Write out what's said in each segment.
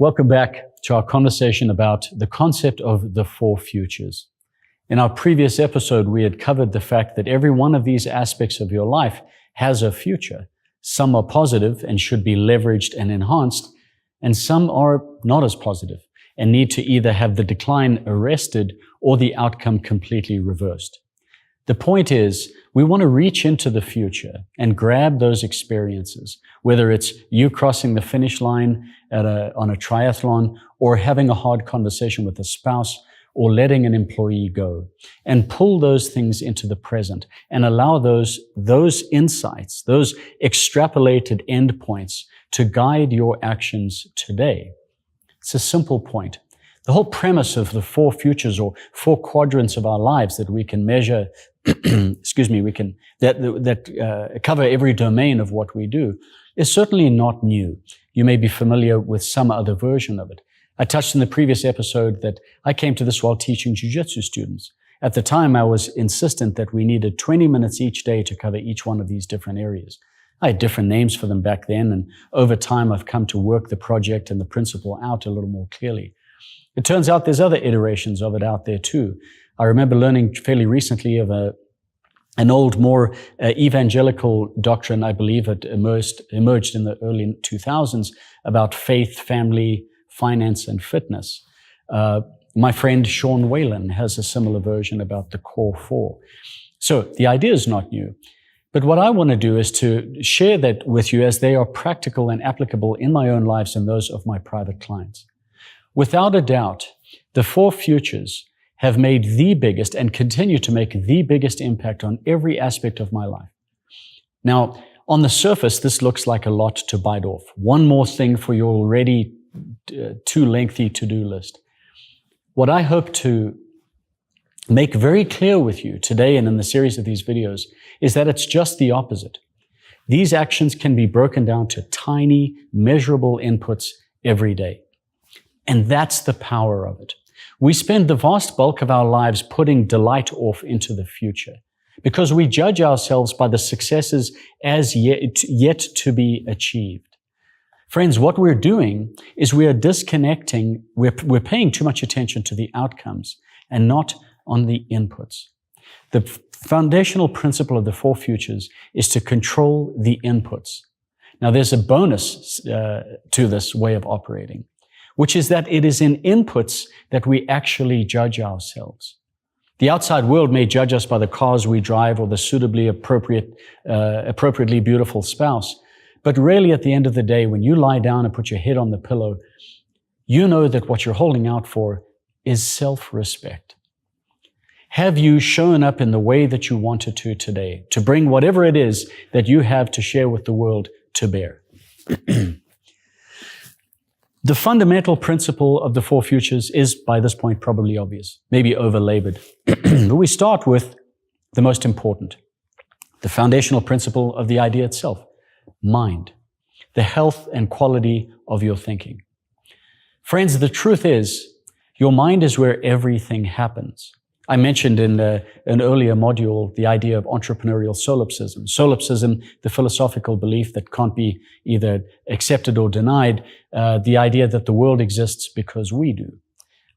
Welcome back to our conversation about the concept of the four futures. In our previous episode, we had covered the fact that every one of these aspects of your life has a future. Some are positive and should be leveraged and enhanced, and some are not as positive and need to either have the decline arrested or the outcome completely reversed. The point is, we want to reach into the future and grab those experiences, whether it's you crossing the finish line on a triathlon, or having a hard conversation with a spouse, or letting an employee go, and pull those things into the present and allow those insights, those extrapolated endpoints to guide your actions today. It's a simple point. The whole premise of the four futures or four quadrants of our lives that we can measure, that cover every domain of what we do, is certainly not new. You may be familiar with some other version of it. I touched in the previous episode that I came to this while teaching jiu-jitsu students. At the time, I was insistent that we needed 20 minutes each day to cover each one of these different areas. I had different names for them back then, and over time, I've come to work the project and the principle out a little more clearly. It turns out there's other iterations of it out there too. I remember learning fairly recently of an old, more evangelical doctrine, I believe it emerged in the early 2000s, about faith, family, finance, and fitness. My friend Sean Whalen has a similar version about the core four. So the idea is not new. But what I want to do is to share that with you as they are practical and applicable in my own lives and those of my private clients. Without a doubt, the four futures have made the biggest and continue to make the biggest impact on every aspect of my life. Now, on the surface, this looks like a lot to bite off. One more thing for your already too lengthy to-do list. What I hope to make very clear with you today and in the series of these videos is that it's just the opposite. These actions can be broken down to tiny, measurable inputs every day. And that's the power of it. We spend the vast bulk of our lives putting delight off into the future because we judge ourselves by the successes as yet to be achieved. Friends, what we're doing is we are disconnecting, we're paying too much attention to the outcomes and not on the inputs. The foundational principle of the four futures is to control the inputs. Now, there's a bonus to this way of operating, which is that it is in inputs that we actually judge ourselves. The outside world may judge us by the cars we drive or the suitably appropriately beautiful spouse. But really, at the end of the day, when you lie down and put your head on the pillow, you know that what you're holding out for is self-respect. Have you shown up in the way that you wanted to today, to bring whatever it is that you have to share with the world to bear? The fundamental principle of the four futures is, by this point, probably obvious, maybe over-labored. But we start with the most important, the foundational principle of the idea itself, mind, the health and quality of your thinking. Friends, the truth is, your mind is where everything happens. I mentioned in an earlier module the idea of entrepreneurial solipsism. Solipsism, the philosophical belief that can't be either accepted or denied, the idea that the world exists because we do.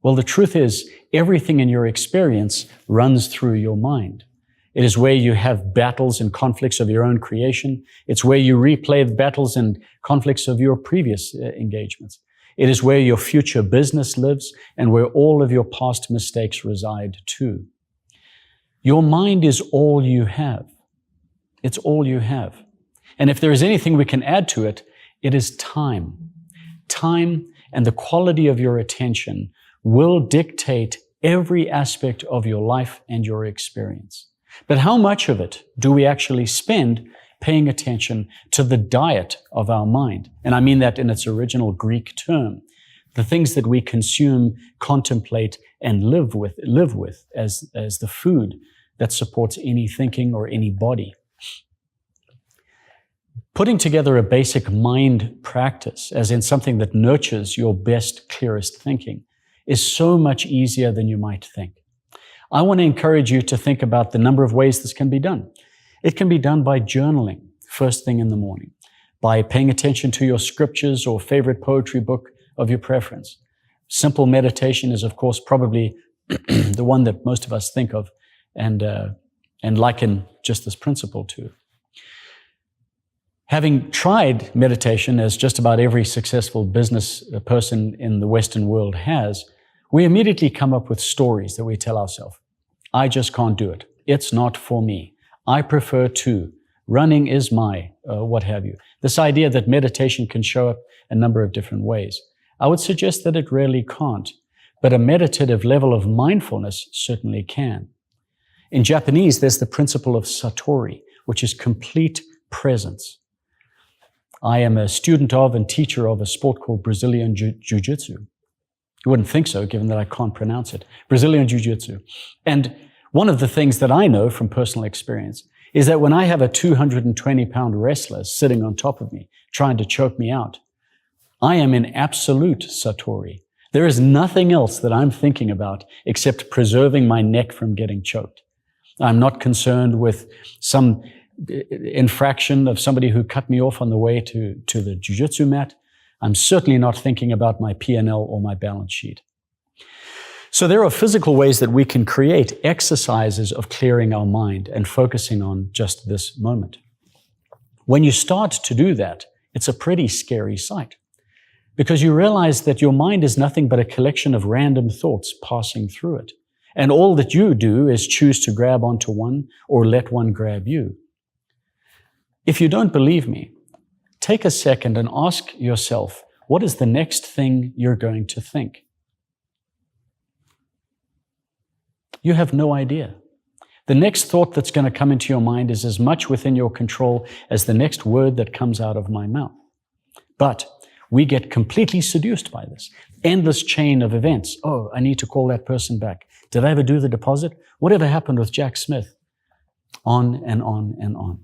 Well, the truth is, everything in your experience runs through your mind. It is where you have battles and conflicts of your own creation. It's where you replay the battles and conflicts of your previous engagements. It is where your future business lives and where all of your past mistakes reside too. Your mind is all you have. It's all you have. And if there is anything we can add to it, it is time. Time and the quality of your attention will dictate every aspect of your life and your experience. But how much of it do we actually spend paying attention to the diet of our mind? And I mean that in its original Greek term. The things that we consume, contemplate, and live with as the food that supports any thinking or any body. Putting together a basic mind practice, as in something that nurtures your best, clearest thinking, is so much easier than you might think. I want to encourage you to think about the number of ways this can be done. It can be done by journaling first thing in the morning, by paying attention to your scriptures or favorite poetry book of your preference. Simple meditation is, of course, probably the one that most of us think of and liken just this principle to. Having tried meditation, as just about every successful business person in the Western world has, we immediately come up with stories that we tell ourselves. I just can't do it. It's not for me. I prefer to. Running is my, what have you. This idea that meditation can show up a number of different ways. I would suggest that it rarely can't, but a meditative level of mindfulness certainly can. In Japanese, there's the principle of satori, which is complete presence. I am a student of and teacher of a sport called Brazilian Jiu-Jitsu. You wouldn't think so, given that I can't pronounce it. Brazilian Jiu-Jitsu. And one of the things that I know from personal experience is that when I have a 220-pound wrestler sitting on top of me, trying to choke me out, I am in absolute satori. There is nothing else that I'm thinking about except preserving my neck from getting choked. I'm not concerned with some infraction of somebody who cut me off on the way to the jiu-jitsu mat. I'm certainly not thinking about my P&L or my balance sheet. So there are physical ways that we can create exercises of clearing our mind and focusing on just this moment. When you start to do that, it's a pretty scary sight because you realize that your mind is nothing but a collection of random thoughts passing through it. And all that you do is choose to grab onto one or let one grab you. If you don't believe me, take a second and ask yourself, what is the next thing you're going to think? You have no idea. The next thought that's going to come into your mind is as much within your control as the next word that comes out of my mouth. But we get completely seduced by this endless chain of events. Oh, I need to call that person back. Did I ever do the deposit? Whatever happened with Jack Smith? On and on and on.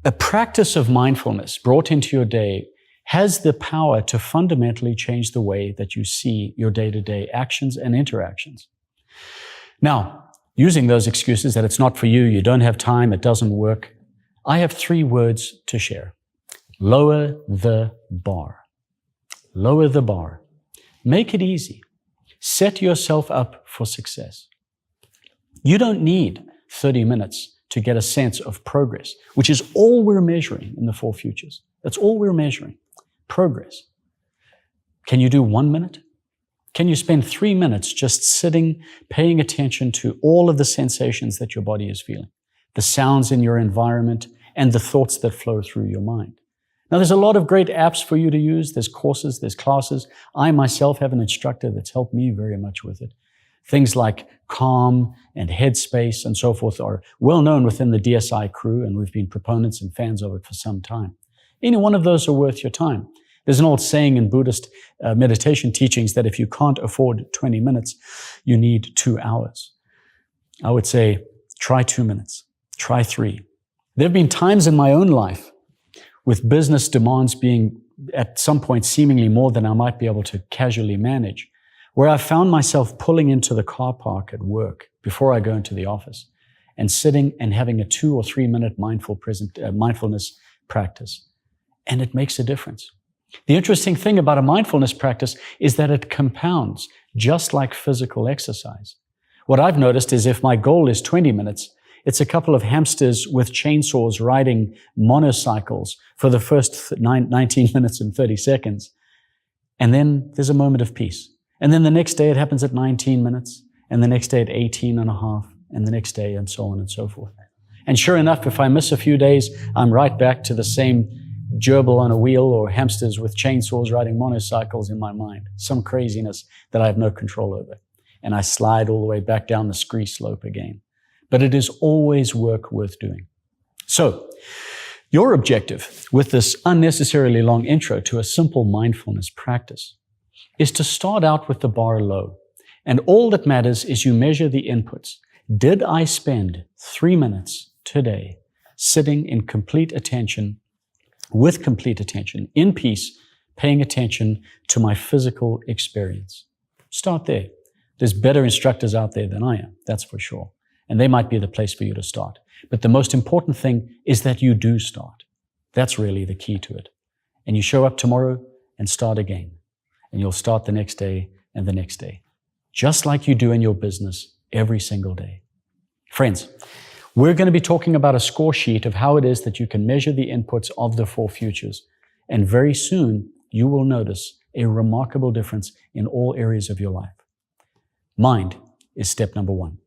A practice of mindfulness brought into your day has the power to fundamentally change the way that you see your day-to-day actions and interactions. Now, using those excuses that it's not for you, you don't have time, it doesn't work, I have 3 words to share. Lower the bar. Lower the bar. Make it easy. Set yourself up for success. You don't need 30 minutes to get a sense of progress, which is all we're measuring in the 4 futures. That's all we're measuring. Progress. Can you do 1 minute? Can you spend 3 minutes just sitting, paying attention to all of the sensations that your body is feeling, the sounds in your environment, and the thoughts that flow through your mind? Now, there's a lot of great apps for you to use. There's courses, there's classes. I myself have an instructor that's helped me very much with it. Things like Calm and Headspace and so forth are well known within the DSI crew, and we've been proponents and fans of it for some time. Any one of those are worth your time. There's an old saying in Buddhist meditation teachings that if you can't afford 20 minutes, you need 2 hours. I would say, try 2 minutes, try 3. There have been times in my own life with business demands being at some point seemingly more than I might be able to casually manage, where I found myself pulling into the car park at work before I go into the office and sitting and having a 2 or 3 minute mindfulness practice. And it makes a difference. The interesting thing about a mindfulness practice is that it compounds, just like physical exercise. What I've noticed is if my goal is 20 minutes, it's a couple of hamsters with chainsaws riding motorcycles for the first 19 minutes and 30 seconds. And then there's a moment of peace. And then the next day it happens at 19 minutes, and the next day at 18 and a half, and the next day, and so on and so forth. And sure enough, if I miss a few days, I'm right back to the same gerbil on a wheel or hamsters with chainsaws riding motorcycles in my mind. Some craziness that I have no control over. And I slide all the way back down the scree slope again. But it is always work worth doing. So, your objective with this unnecessarily long intro to a simple mindfulness practice is to start out with the bar low. And all that matters is you measure the inputs. Did I spend 3 minutes today sitting in complete attention, with complete attention, in peace, paying attention to my physical experience? Start there. There's better instructors out there than I am, that's for sure. And they might be the place for you to start. But the most important thing is that you do start. That's really the key to it. And you show up tomorrow and start again. And you'll start the next day and the next day, just like you do in your business every single day. Friends, we're going to be talking about a score sheet of how it is that you can measure the inputs of the 4 futures. And very soon, you will notice a remarkable difference in all areas of your life. Mind is step number 1.